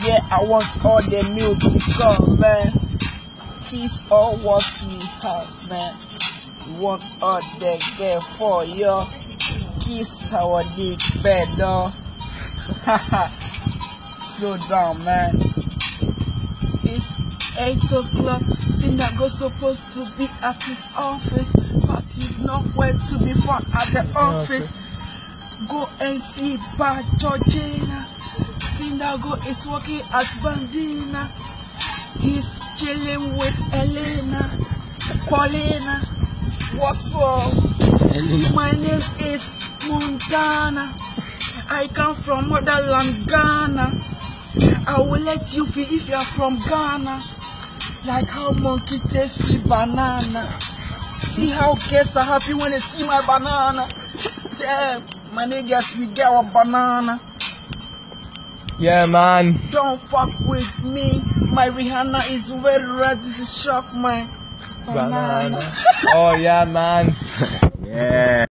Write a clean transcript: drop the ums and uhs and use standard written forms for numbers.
Yeah, I want all the milk to come, man. Kiss all what we have, man. We want all the girl for you. Kiss our dick better. Slow down, man. It's 8 o'clock. Sinago supposed to be at his office, but he's nowhere to be found at the office. Go and see Bad Georgina. Sinago is working at Bandina. He's chilling with Elena. Paulina. What's up? My name is Montana. I come from motherland Ghana. I will let you feel if you are from Ghana. Like how monkey take free banana. See how guests are happy when they see my banana. Damn, my niggas, we get our banana. Yeah, man. Don't fuck with me. My Rihanna is very ready to shock my banana. Oh, yeah, man. Yeah.